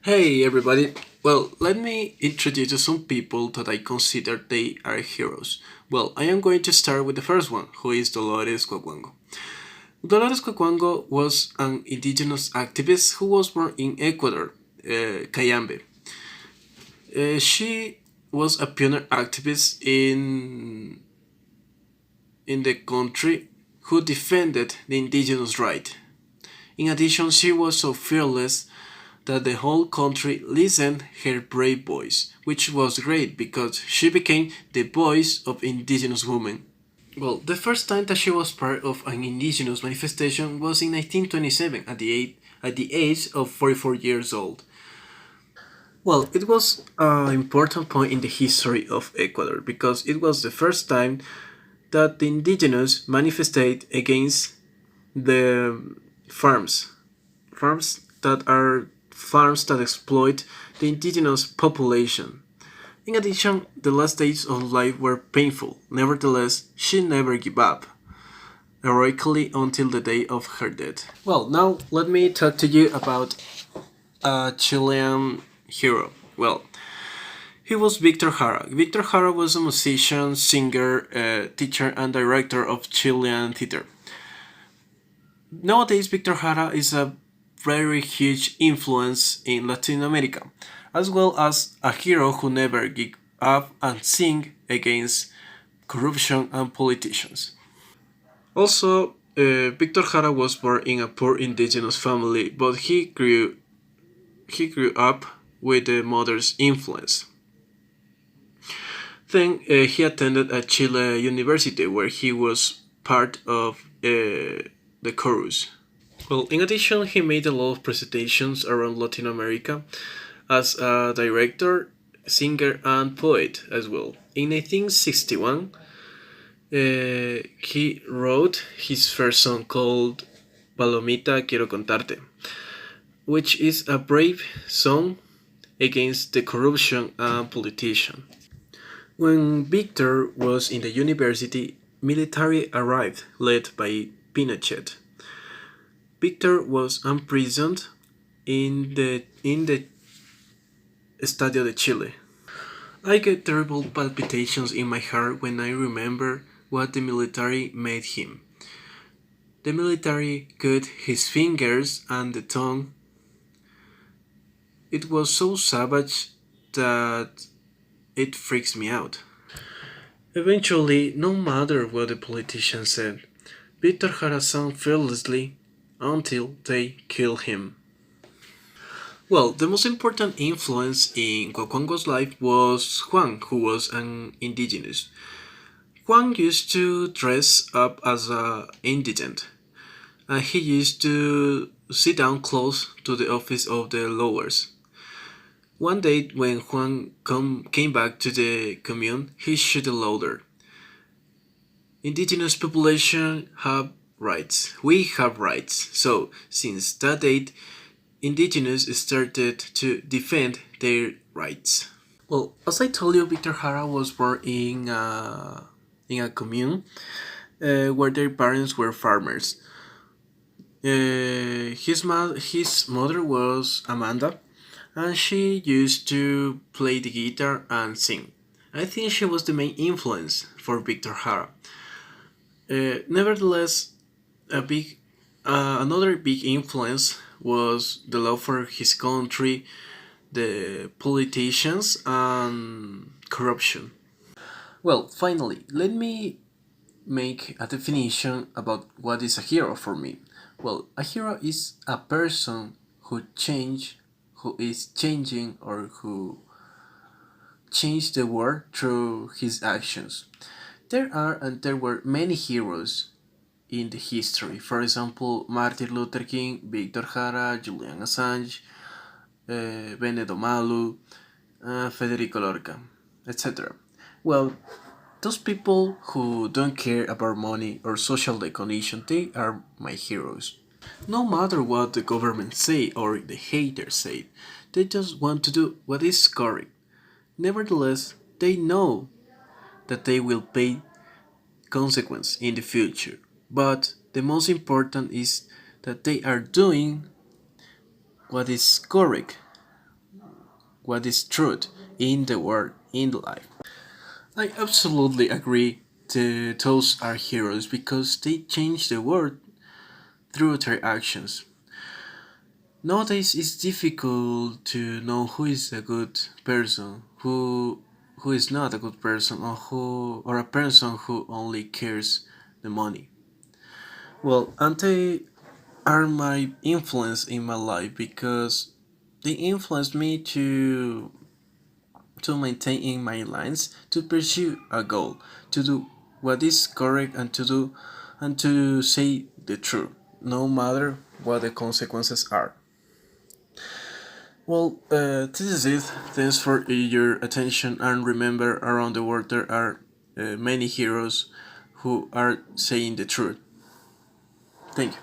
Hey everybody. Well, let me introduce you some people that I consider they are heroes. Well, I am going to start with the first one, who is Dolores Cuacuango. Dolores Cuacuango was an indigenous activist who was born in Ecuador, Cayambe. She was a pioneer activist in the country who defended the indigenous right. In addition, she was so fearless that the whole country listened her brave voice, which was great because she became the voice of indigenous women. Well, the first time that she was part of an indigenous manifestation was in 1927 at the age of 44 years old. Well, it was an important point in the history of Ecuador because it was the first time that the indigenous manifested against the farms farms that exploit the indigenous population. In addition, the last days of life were painful. Nevertheless, she never gave up, heroically until the day of her death. Well, now let me talk to you about a Chilean hero. Well, he was Victor Jara. Victor Jara was a musician, singer, teacher, and director of Chilean theater. Nowadays, Victor Jara is a very huge influence in Latin America, as well as a hero who never gave up and sing against corruption and politicians. Also, Victor Jara was born in a poor indigenous family, but he grew up with the mother's influence. Then he attended a Chile university where he was part of the chorus. Well, in addition, he made a lot of presentations around Latin America as a director, singer, and poet as well. In 1961, he wrote his first song called Palomita Quiero Contarte, which is a brave song against the corruption and politician. When Victor was in the university, military arrived led by Pinochet. Victor was imprisoned in the Estadio de Chile. I get terrible palpitations in my heart when I remember what the military made him. The military cut his fingers and the tongue. It was so savage that it freaks me out. Eventually, no matter what the politicians said, Victor Jara sang fearlessly until they killed him. Well, the most important influence in Cuacuango's life was Juan, who was an indigenous. Juan used to dress up as an indigent, and he used to sit down close to the office of the lawyers. One day, when came back to the commune, he shouted louder. Indigenous population have rights. We have rights. So, since that date, indigenous started to defend their rights. Well, as I told you, Victor Jara was born in a commune where their parents were farmers. His mother was Amanda, and she used to play the guitar and sing. I think she was the main influence for Victor Jara. Nevertheless, another big influence was the love for his country, the politicians, and corruption. Well, finally, let me make a definition about what is a hero for me. Well, a hero is a person who is changing, or who changed the world through his actions. There were many heroes in the history. For example, Martin Luther King, Victor Jara, Julian Assange, Benedetto Malu, Federico Lorca, etc. Well, those people who don't care about money or social recognition, they are my heroes. No matter what the government say or the haters say, they just want to do what is correct. Nevertheless, they know that they will pay consequence in the future. But the most important is that they are doing what is correct what is truth in the world, in the life. I absolutely agree that those are heroes because they change the world through their actions. Nowadays, it's difficult to know who is a good person, who is not a good person, or a person who only cares the money. Well, and they are my influence in my life because they influence me to maintain in my lines, to pursue a goal, to do what is correct, and to say the truth, no matter what the consequences are. Well, this is it. Thanks for your attention, and remember, around the world there are many heroes who are saying the truth. Thank you.